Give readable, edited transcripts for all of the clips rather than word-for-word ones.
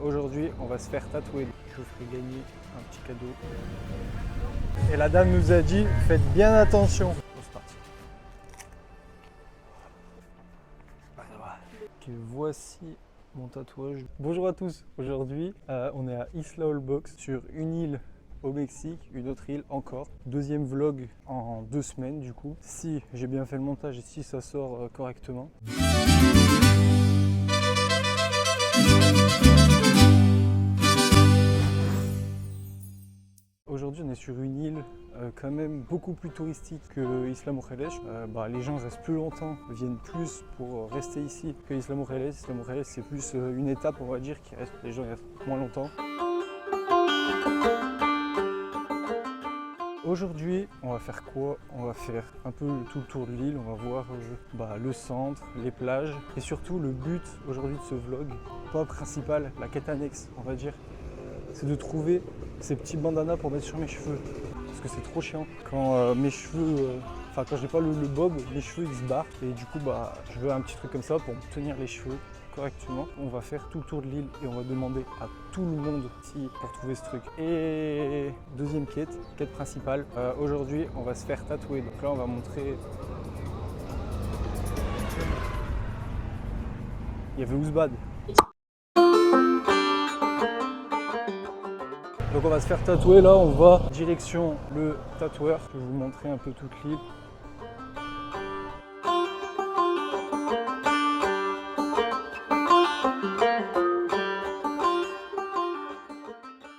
Aujourd'hui, on va se faire tatouer. Je vous ferai gagner un petit cadeau. Et la dame nous a dit, faites bien attention. C'est parti. Ok, voici mon tatouage. Bonjour à tous. Aujourd'hui, on est à Isla Holbox sur une île au Mexique, une autre île encore. Deuxième vlog en 2 semaines du coup. Si j'ai bien fait le montage et si ça sort correctement. Aujourd'hui, on est sur une île quand même beaucoup plus touristique que Isla Mujeres. Les gens restent plus longtemps, viennent plus pour rester ici que Isla Mujeres. Isla Mujeres, c'est plus une étape, on va dire, les gens restent moins longtemps. Aujourd'hui, on va faire quoi? On va faire un peu tout le tour de l'île, on va voir le centre, les plages et surtout le but aujourd'hui de ce vlog, pas principal, la quête annexe, on va dire, c'est de trouver ces petits bandanas pour mettre sur mes cheveux. Parce que c'est trop chiant. Quand mes cheveux, quand j'ai pas le bob, mes cheveux ils se barrent. Et du coup, je veux un petit truc comme ça pour me tenir les cheveux correctement. On va faire tout le tour de l'île et on va demander à tout le monde ici pour trouver ce truc. Et deuxième quête principale. Aujourd'hui, on va se faire tatouer. Donc là, on va montrer. Il y avait Ouzbad. Donc on va se faire tatouer, là on va direction le tatoueur. Je vais vous montrer un peu toute l'île.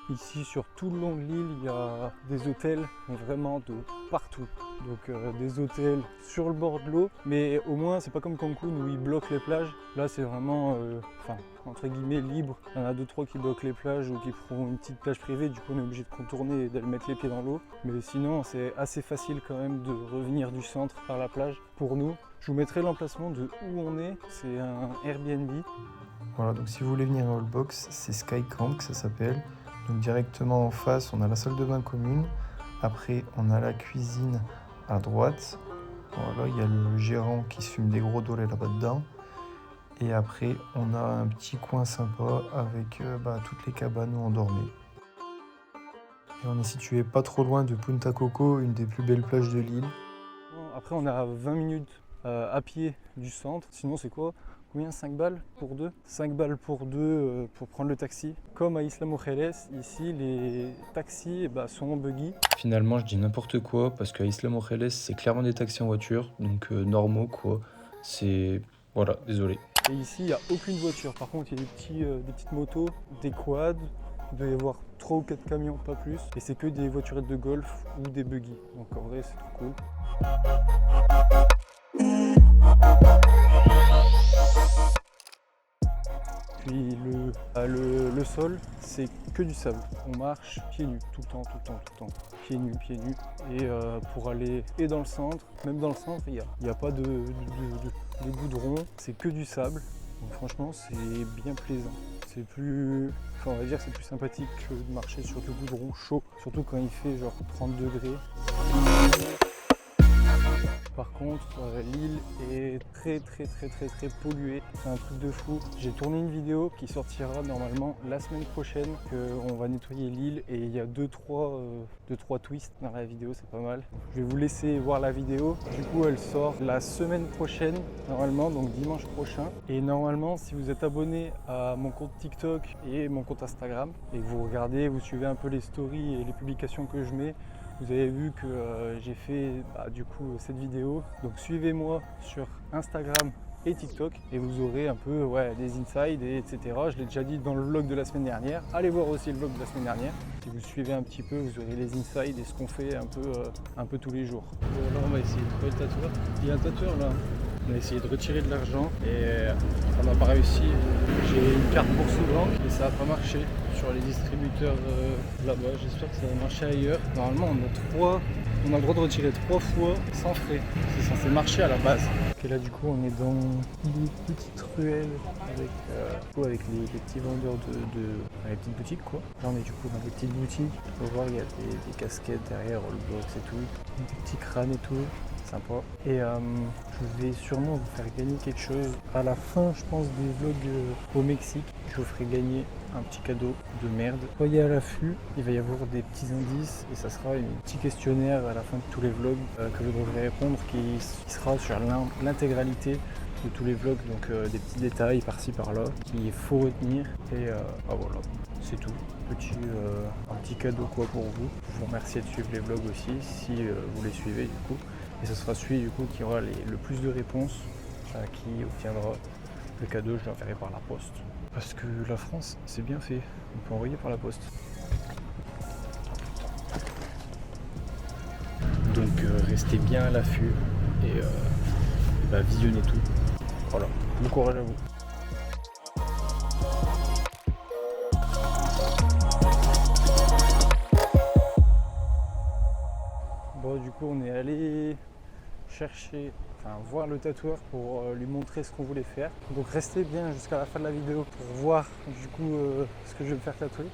Ici sur tout le long de l'île, il y a des hôtels, mais vraiment de partout. Donc des hôtels sur le bord de l'eau, mais au moins c'est pas comme Cancun où ils bloquent les plages. Là c'est vraiment, entre guillemets, libre. Il y en a 2-3 qui bloquent les plages ou qui font une petite plage privée, du coup on est obligé de contourner et d'aller mettre les pieds dans l'eau. Mais sinon c'est assez facile quand même de revenir du centre par la plage pour nous. Je vous mettrai l'emplacement de où on est, c'est un Airbnb. Voilà, donc si vous voulez venir à Holbox, c'est Sky Camp que ça s'appelle. Donc directement en face, on a la salle de bain commune. Après, on a la cuisine à droite. Voilà, il y a le gérant qui se fume des gros dolets là-bas dedans. Et après, on a un petit coin sympa avec toutes les cabanes où on dormait. Et on est situé pas trop loin de Punta Coco, une des plus belles plages de l'île. Après, on est à 20 minutes à pied du centre. Sinon, c'est quoi? Combien? 5 balles pour 2? 5 balles pour 2 pour prendre le taxi. Comme à Isla Mujeres, ici les taxis sont en buggy. Finalement, je dis n'importe quoi parce qu'à Isla Mujeres, c'est clairement des taxis en voiture, donc normaux quoi. C'est... Voilà, désolé. Et ici, il n'y a aucune voiture. Par contre, il y a des petites motos, des quads. Il doit y avoir 3 ou 4 camions, pas plus. Et c'est que des voiturettes de golf ou des buggy. Donc en vrai, c'est trop cool. Puis le sol, c'est que du sable. On marche pieds nus, tout le temps. Pieds nus. Et pour aller dans le centre, même dans le centre, il n'y a pas de goudron, c'est que du sable. Donc franchement, c'est bien plaisant. C'est plus, on va dire, c'est plus sympathique que de marcher sur du goudron chaud, surtout quand il fait genre 30 degrés. Par contre, l'île est très polluée, c'est un truc de fou. J'ai tourné une vidéo qui sortira normalement la semaine prochaine, qu'on va nettoyer l'île et il y a 2-3 twists dans la vidéo, c'est pas mal. Je vais vous laisser voir la vidéo, du coup elle sort la semaine prochaine normalement, donc dimanche prochain. Et normalement, si vous êtes abonné à mon compte TikTok et mon compte Instagram et que vous regardez, vous suivez un peu les stories et les publications que je mets, vous avez vu que j'ai fait cette vidéo. Donc suivez-moi sur Instagram et TikTok et vous aurez un peu des insides etc. Je l'ai déjà dit dans le vlog de la semaine dernière. Allez voir aussi le vlog de la semaine dernière. Si vous suivez un petit peu, vous aurez les insides et ce qu'on fait un peu tous les jours. Bon, là on va essayer de trouver le tatoueur. Il y a un tatoueur là. On a essayé de retirer de l'argent et ça n'a pas réussi. J'ai une carte bourse banque et ça n'a pas marché sur les distributeurs là-bas. J'espère que ça va marcher ailleurs. Normalement on a le droit de retirer 3 fois sans frais. C'est censé marcher à la base. Et là du coup on est dans une petite ruelle avec les petits vendeurs les petites boutiques quoi. Là on est du coup dans des petites boutiques. On peut voir il y a des casquettes derrière, Holbox et tout. Des petits crânes et tout. sympa. Et je vais sûrement vous faire gagner quelque chose à la fin, je pense, des vlogs au Mexique. Je vous ferai gagner un petit cadeau de merde. Soyez à l'affût, il va y avoir des petits indices et ça sera un petit questionnaire à la fin de tous les vlogs que vous devrez répondre qui sera sur l'intégralité de tous les vlogs, donc des petits détails par-ci par-là qu'il faut retenir et voilà, c'est tout. Un petit cadeau quoi pour vous. Je vous remercie de suivre les vlogs aussi si vous les suivez du coup. Et ce sera celui du coup qui aura le plus de réponses qui obtiendra le cadeau. Je l'enverrai par la poste. Parce que la France, c'est bien fait. On peut envoyer par la poste. Donc restez bien à l'affût et visionnez tout. Voilà, bon courage à vous. Bon, du coup, on est allé voir le tatoueur pour lui montrer ce qu'on voulait faire. Donc restez bien jusqu'à la fin de la vidéo pour voir du coup ce que je vais me faire tatouer.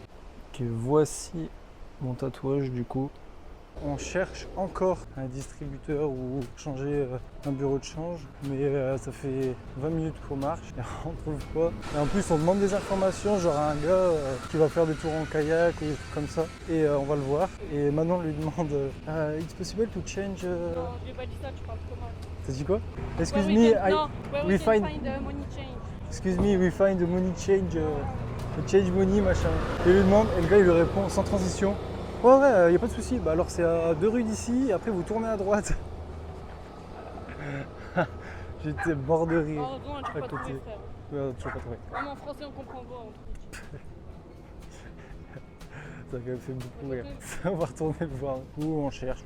Ok, voici mon tatouage du coup. On cherche encore un distributeur ou changer un bureau de change, mais ça fait 20 minutes qu'on marche et on trouve pas. Et en plus on demande des informations, genre un gars qui va faire des tours en kayak ou des trucs comme ça, et on va le voir. Et maintenant on lui demande It's possible to change Non, je n'ai pas dit ça, tu parles comment? T'as dit quoi? Excuse we me, find the money change. Excuse me, we find the money change, change money machin. Et il lui demande, et le gars il lui répond sans transition. Ouais, y a pas de souci. Bah alors c'est à 2 rues d'ici, et après vous tournez à droite. J'étais mort de rire. Oh non, tu peux pas trouver, frère. Ouais, toujours pas trouvé. Même en français on comprend pas, on trouve. Ça a quand même fait beaucoup rire. On va retourner le voir. Du coup, on cherche.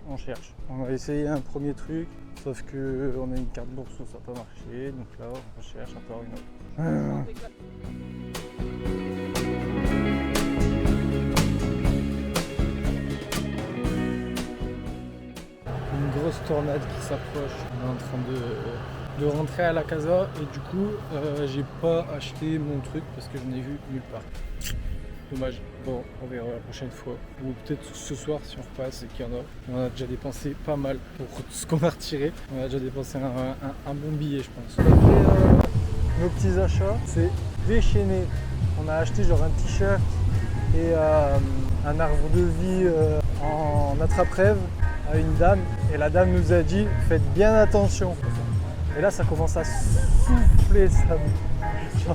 On a essayé un premier truc, sauf que on a une carte bourse où ça n'a pas marché. Donc là, on recherche encore une autre. Une grosse tornade qui s'approche. On est en train de rentrer à la casa et du coup j'ai pas acheté mon truc parce que je n'ai vu nulle part. Dommage. Bon, on verra la prochaine fois. Ou peut-être ce soir si on repasse et qu'il y en a. On a déjà dépensé pas mal pour ce qu'on a retiré. On a déjà dépensé un bon billet je pense. On a fait nos petits achats. C'est déchaîné. On a acheté genre un t-shirt et un arbre de vie en attrape-rêve à une dame et la dame nous a dit faites bien attention. Et là ça commence à souffler ça. Je suis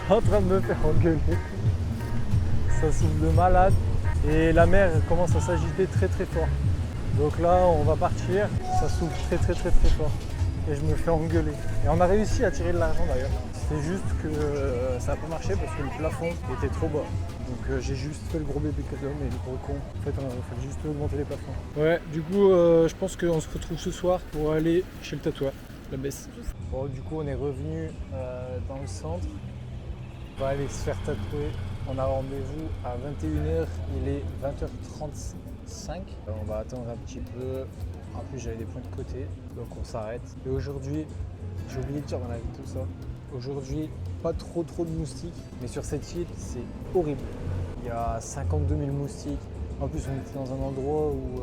en train de me faire engueuler. Ça souffle de malade et la mer commence à s'agiter très très fort. Donc là on va partir, ça souffle très fort et je me fais engueuler. Et on a réussi à tirer de l'argent d'ailleurs. C'est juste que ça n'a pas marché parce que le plafond était trop bas. Donc j'ai juste fait le gros bébé d'homme et le gros con. En fait on a fait juste augmenter les plafonds. Ouais, du coup je pense qu'on se retrouve ce soir pour aller chez le tatoueur, la baisse. Bon, du coup on est revenu dans le centre. On va aller se faire tatouer. On a rendez-vous à 21h, il est 20h35. On va attendre un petit peu. En plus j'avais des points de côté, donc on s'arrête. Et aujourd'hui, j'ai oublié de dire dans la vie tout ça. Aujourd'hui, pas trop de moustiques, mais sur cette île, c'est horrible. Il y a 52 000 moustiques. En plus, on était dans un endroit où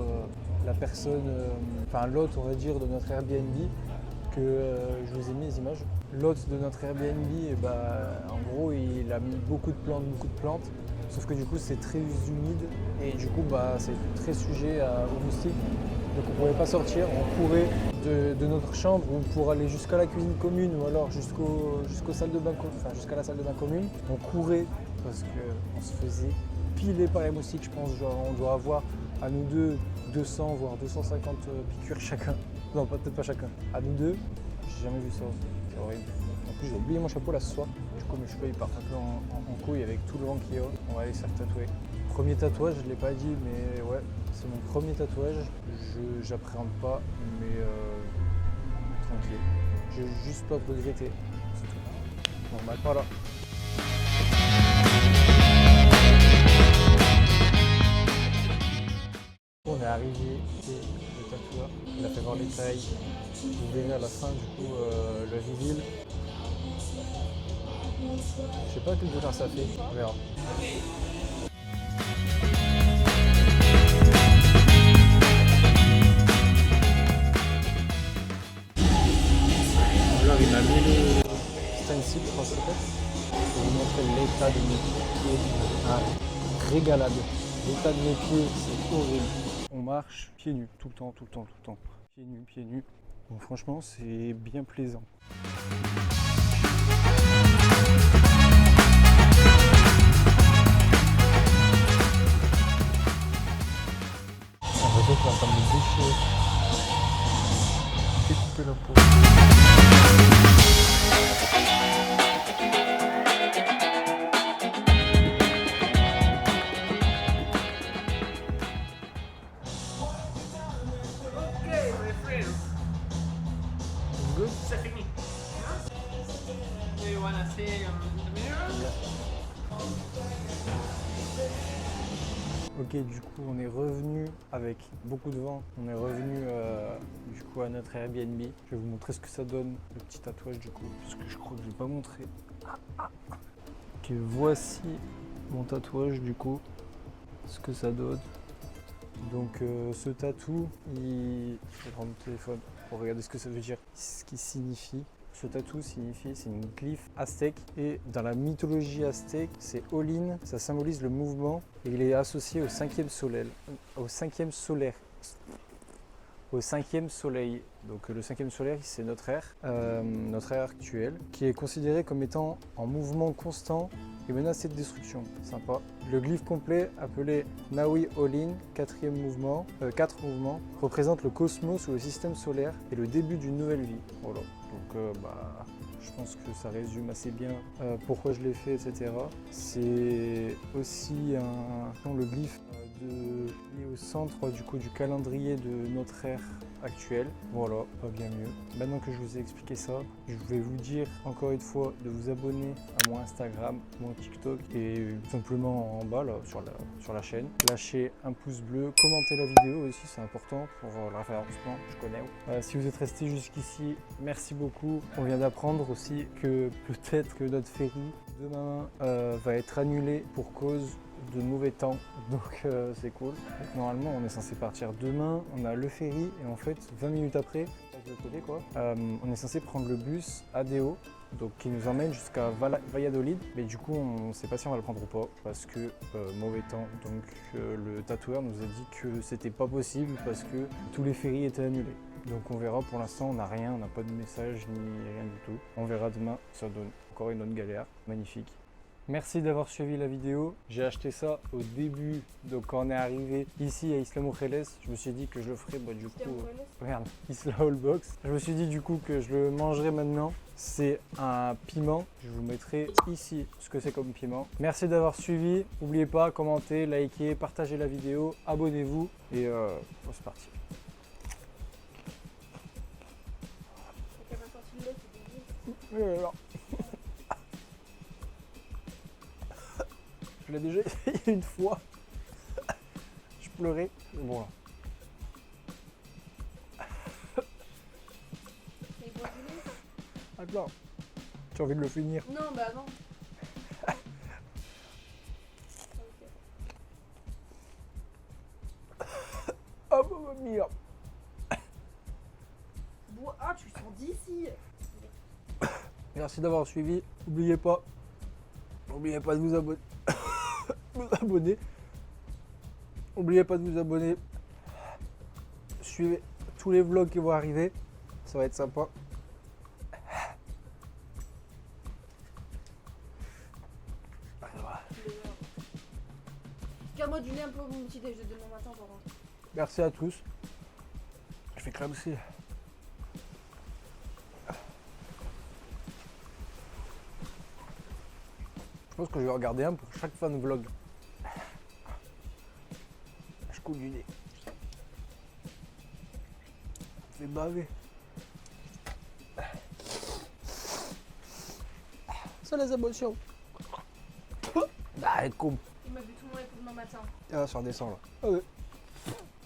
la personne, l'hôte, on va dire, de notre Airbnb, que je vous ai mis les images. L'hôte de notre Airbnb, en gros, il a mis beaucoup de plantes, sauf que du coup, c'est très humide et du coup, c'est très sujet aux moustiques. Donc on ne pouvait pas sortir, on courait de notre chambre pour aller jusqu'à la cuisine commune ou alors jusqu'à la salle de bain commune. On courait parce qu'on se faisait piler par les moustiques, je pense. Genre, on doit avoir à nous deux 200 voire 250 piqûres chacun. Non, peut-être pas chacun. À nous deux, j'ai jamais vu ça. C'est horrible. En plus, j'ai oublié mon chapeau là ce soir. Du coup, mes cheveux ils partent un peu en couille avec tout le vent qu'il y a. On va aller se faire tatouer. Premier tatouage, je ne l'ai pas dit, mais ouais, c'est mon premier tatouage. J'appréhende pas, mais tranquille. Je vais juste pas regretter, c'est tout. Normal, voilà. On est arrivé chez le tatoueur. Il a fait voir les tailles. Vous verrez à la fin du coup le reveal. Je sais pas quelle couleur ça fait, on verra. je crois que ça s'appelle. Je vais vous montrer l'état de mes pieds. Régalade. L'état de mes pieds, c'est horrible. On marche pieds nus, tout le temps. Pieds nus. Donc franchement, c'est bien plaisant. J'ai l'impression que ça me déchire. Découper la peau. Good. C'est fini. Do you wanna see the mirror? Ok, du coup on est revenu avec beaucoup de vent. On est revenu du coup à notre Airbnb. Je vais vous montrer ce que ça donne, le petit tatouage du coup, parce que je crois que je ne l'ai pas montré. Ok, voici mon tatouage du coup, ce que ça donne. Donc ce tatou, je vais prendre mon téléphone pour regarder ce que ça veut dire, ce qui signifie. Ce tatou signifie, c'est une glyphe aztèque et dans la mythologie aztèque, c'est Olin, ça symbolise le mouvement et il est associé au cinquième soleil. Donc le cinquième soleil, c'est notre ère actuelle, qui est considéré comme étant en mouvement constant et menacé de destruction. Sympa. Le glyphe complet, appelé Nahui Olin, 4 mouvements, représente le cosmos ou le système solaire et le début d'une nouvelle vie. Voilà. Donc je pense que ça résume assez bien pourquoi je l'ai fait, etc. C'est aussi le glyphe lié au centre du calendrier de notre ère actuelle. Voilà, pas bien mieux. Maintenant que je vous ai expliqué ça, je vais vous dire encore une fois de vous abonner à mon Instagram, mon TikTok et tout simplement en bas là, sur la chaîne. Lâchez un pouce bleu, commentez la vidéo aussi, c'est important pour le référencement, je connais. Si vous êtes resté jusqu'ici, merci beaucoup. On vient d'apprendre aussi que peut-être que notre ferry demain va être annulé pour cause de mauvais temps, donc c'est cool. Donc, normalement on est censé partir demain, on a le ferry et en fait 20 minutes après, on est censé prendre le bus ADO, donc qui nous emmène jusqu'à Valladolid, mais du coup on ne sait pas si on va le prendre ou pas parce que mauvais temps. Donc le tatoueur nous a dit que c'était pas possible parce que tous les ferries étaient annulés. Donc on verra, pour l'instant on n'a rien, on n'a pas de message ni rien du tout. On verra demain, ça donne encore une autre galère, magnifique. Merci d'avoir suivi la vidéo. J'ai acheté ça au début, donc quand on est arrivé ici à Isla Mujeres, je me suis dit que je le ferais du coup. Regarde, Isla Holbox. Je me suis dit du coup que je le mangerai maintenant. C'est un piment. Je vous mettrai ici ce que c'est comme piment. Merci d'avoir suivi. N'oubliez pas, commentez, likez, partagez la vidéo, abonnez-vous et c'est parti. Je l'ai déjà essayé une fois. Je pleurais. Bon là. Attends. Tu as envie de le finir? Non, bah non. Oh mamma mia. Ah, tu sens d'ici. Merci d'avoir suivi. N'oubliez pas de vous abonner. N'oubliez pas de vous abonner. Suivez tous les vlogs qui vont arriver. Ça va être sympa. Garde-moi du lait un peu au petit déj de demain matin par contre. Merci à tous. Je vais clamser. Je pense que je vais regarder un pour chaque fan vlog. Je coule du nez. Je vais baver. C'est les émotions. Arrête, coupe. Il m'a vu tout le monde pour demain matin. Ah, ça redescend là. Ah ouais.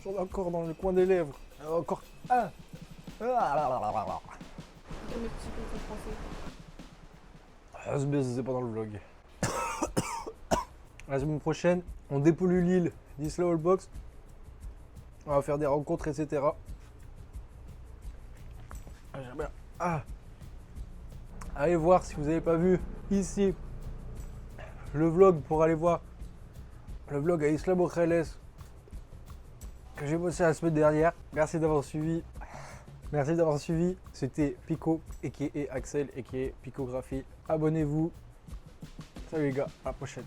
J'en ai encore dans le coin des lèvres. Encore un. Comme mes petits comptes français. Ah, c'est pas dans le vlog. La semaine prochaine, on dépollue l'île d'Isla Holbox. On va faire des rencontres, etc. J'aime bien. allez voir si vous n'avez pas vu ici le vlog pour aller voir le vlog à Isla Morales que j'ai bossé la semaine dernière. Merci d'avoir suivi. Merci d'avoir suivi. C'était Pico et Axel et Picographie. Abonnez-vous. Salut les gars, à la prochaine.